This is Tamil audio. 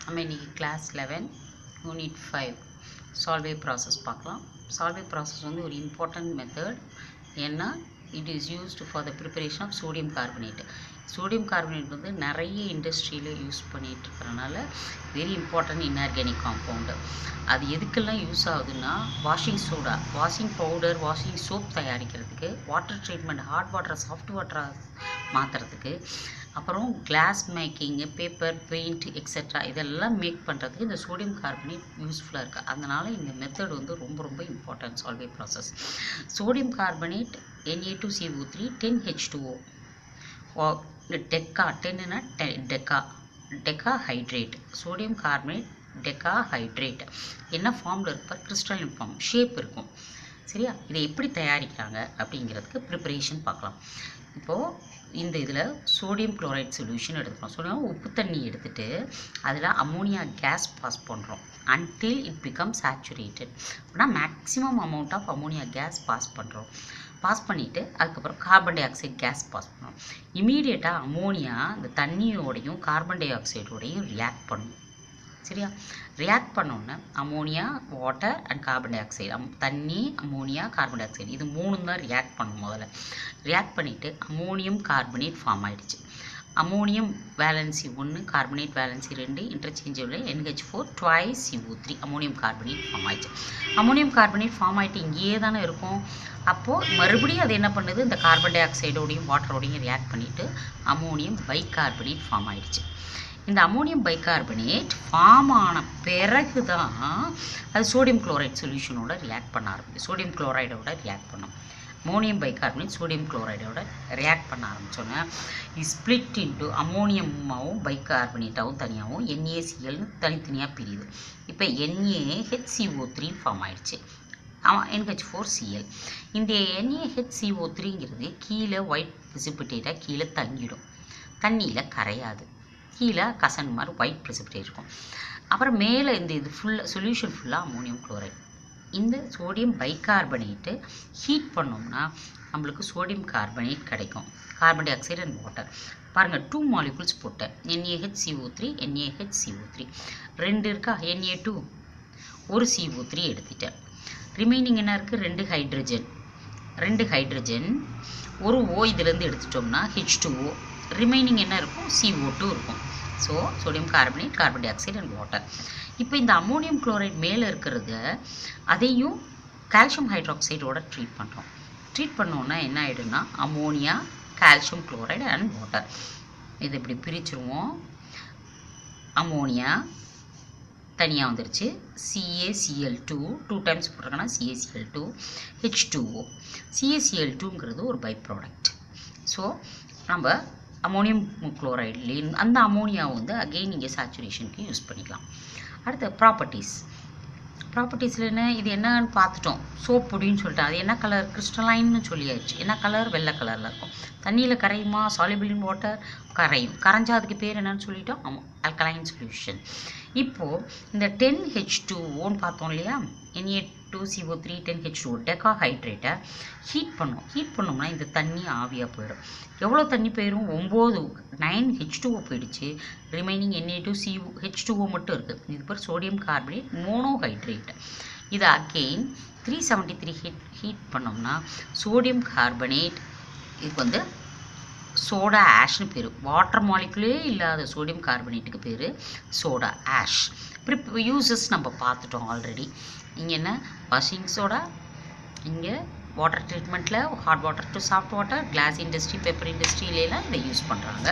நம்ம இன்றைக்கி கிளாஸ் 11 யூனிட் 5 சால்வே ப்ராசஸ் பார்க்கலாம். சால்வே ப்ராசஸ் வந்து ஒரு இம்பார்ட்டன்ட் மெத்தட். ஏன்னா it is used for the preparation of sodium carbonate. Sodium carbonate வந்து நிறைய இண்டஸ்ட்ரியில் யூஸ் பண்ணிகிட்டு இருக்கிறனால வெரி இம்பார்ட்டன்ட் இன்ஆர்கானிக் காம்பவுண்டு. அது எதுக்கெல்லாம் யூஸ் ஆகுதுன்னா washing soda, washing powder, washing soap தயாரிக்கிறதுக்கு, வாட்டர் ட்ரீட்மெண்ட், ஹாட் வாட்டரை சாஃப்ட் வாட்டராக மாற்றுறதுக்கு, அப்புறம் glass making, paper, paint etcetera இதெல்லாம் மேக் பண்ணுறதுக்கு இந்த சோடியம் கார்பனேட் யூஸ்ஃபுல்லாக இருக்குது. அதனால் இந்த மெத்தட் வந்து ரொம்ப ரொம்ப important Solvay process. Sodium carbonate Na2CO3 10H2O deca, 10னா deca hydrate, sodium carbonate deca hydrate என்ன ஃபார்மில் இருப்பார்? கிறிஸ்டலின் ஃபார்ம், ஷேப் இருக்கும். சரியா? இதை எப்படி தயாரிக்கிறாங்க அப்படிங்கிறதுக்கு ப்ரிப்பரேஷன் பார்க்கலாம். இப்போது இந்த இதில் சோடியம் குளோரைட் சொல்யூஷன் எடுத்துக்கிறோம். சோடியம் உப்பு தண்ணி எடுத்துகிட்டு அதில் அமோனியா கேஸ் பாஸ் பண்ணுறோம் until it becomes saturated. அப்படின்னா maximum amount of ammonia gas pass பண்ணிவிட்டு அதுக்கப்புறம் carbon dioxide gas pass பண்ணுறோம். இமீடியட்டாக அமோனியா இந்த தண்ணியோடையும் கார்பன் டை ஆக்சைடோடையும் ரியாக்ட் பண்ணும். சரியா? ரியாக்ட் பண்ணோன்னே ammonia, water and carbon dioxide, தண்ணி, அமோனியா, கார்பன் டை ஆக்சைடு இது மூணும் தான் ரியாக்ட் பண்ணும். முதல்ல ரியாக்ட் பண்ணிவிட்டு அமோனியம் கார்பனேட் ஃபார்ம் ஆகிடுச்சு. Ammonium valency 1, carbonate valency 2, interchangeable NH4 twice CO3 ammonium carbonate form ஆகிடுச்சு. அமோனியம் கார்பனேட் ஃபார்ம் ஆகிட்டு இங்கேயே தானே இருக்கும். அப்போது மறுபடியும் அது என்ன பண்ணுது? இந்த கார்பன் டை ஆக்சைடோடையும் வாட்டரோடையும் ரியாக்ட் பண்ணிவிட்டு அமோனியம் பைகார்பனேட் ஃபார்ம் ஆகிடுச்சு. இந்த அமோனியம் பைகார்பனேட் ஃபார்ம் ஆன பிறகு தான் அது சோடியம் குளோரைட் சொல்யூஷனோட ரியாக்ட் பண்ண ஆரம்பிக்கும். சோடியம் குளோரைடோட ரியாக்ட் பண்ணும். அமோனியம் பைகார்பனேட் சோடியம் குளோரைடோட ரியாக்ட் பண்ண ஆரம்பித்தோன்னே ஸ்ப்ளிட் இன்ட்டு அமோனியமாகவும் பைகார்பனேட்டாகவும் தனியாகவும் NaClன்னு தனித்தனியாக பிரியுது. இப்போ NaHCO3 ஃபார்ம் ஆகிடுச்சு. NH4Cl. இந்த NaHCO3ங்கிறது கீழே ஒயிட் பிரிசிபிடேட்டாக கீழே தங்கிடும், தண்ணியில் கரையாது, கீழே கசன் மாதிரி ஒயிட் பிரிசிபிடேட் இருக்கும். அப்புறம் மேலே இந்த இது ஃபுல்லாக சொல்யூஷன் ஃபுல்லாக அமோனியம் குளோரைட். இந்த சோடியம் பைகார்பனேட்டு ஹீட் பண்ணோம்னா நம்மளுக்கு சோடியம் கார்பனேட் கிடைக்கும், carbon dioxide and water. பாருங்கள், 2 மாலிகுல்ஸ் போட்டேன், NaHCO3 NaHCO3 2 இருக்கா, Na2 ஒரு CO3 எடுத்துட்டேன். ரிமைனிங் என்ன இருக்குது? 2 ஹைட்ரஜன் ஒரு O இதுலேருந்து எடுத்துட்டோம்னா H2O, ரிமைனிங் என்ன இருக்கும்? CO2 இருக்கும். So sodium carbonate, carbon dioxide and water. இப்போ இந்த அமோனியம் குளோரைட் மேலே இருக்கிறத அதையும் கால்சியம் ஹைட்ராக்சைடோட ட்ரீட் பண்ணுறோம். ட்ரீட் பண்ணோன்னா என்ன ஆகிடும்னா ammonia, calcium chloride and water. இது இப்படி பிரிச்சுருவோம். அமோனியா தனியாக வந்துருச்சு, CaCl2 2 டைம்ஸ் போட்டிருக்கோன்னா CaCl2, H2O. CaCl2ங்கிறது ஒரு பை ப்ராடக்ட். ஸோ நம்ம அமோனியம் குளோரைட்லேயும் அந்த அமோனியாவை வந்து அகெயின் இங்கே சேச்சுரேஷனுக்கு யூஸ் பண்ணிக்கலாம். அடுத்த ப்ராப்பர்ட்டிஸில் என்ன, இது என்னன்னு பார்த்துட்டோம். சோப் பொடின்னு சொல்லிட்டு அது என்ன கலர்? கிறிஸ்டலைன்னு சொல்லியாச்சு. என்ன கலர்? வெள்ளை கலரில் இருக்கும். தண்ணியில் கரையுமா? சால்யுபிள் இன் வாட்டர் கரையும். கரைஞ்சா அதுக்கு பேர் என்னன்னு சொல்லிட்டோம், ஆல்கலைன் சொல்யூஷன். இப்போது இந்த 10H2Oன்னு பார்த்தோம் இல்லையா, Na2CO3 10H2O டெக்கா ஹைட்ரேட்டை ஹீட் பண்ணோம்னா இந்த தண்ணி ஆவியாக போயிடும். எவ்வளோ தண்ணி போயிடும்? 9 H2O போயிடுச்சு. ரிமைனிங் Na2H2O மட்டும் இருக்குது. இது பேர் சோடியம் கார்பனேட் மோனோஹைட்ரேட். இதை அகெயின் 373 ஹீட் பண்ணோம்னா சோடியம் கார்பனேட், இதுக்கு வந்து சோடா ஆஷ்னு பேர். வாட்டர் மாலிகுலே இல்லாத சோடியம் கார்பனேட்டுக்கு பேர் சோடா ஆஷ். யூசஸ் நம்ம பார்த்துட்டோம் ஆல்ரெடி. இங்கே என்ன? வாஷிங் சோடா, இங்கே வாட்டர் ட்ரீட்மெண்ட்டில் hot water to soft water, glass industry, paper இண்டஸ்ட்ரியிலலாம் இதை யூஸ் பண்ணுறாங்க.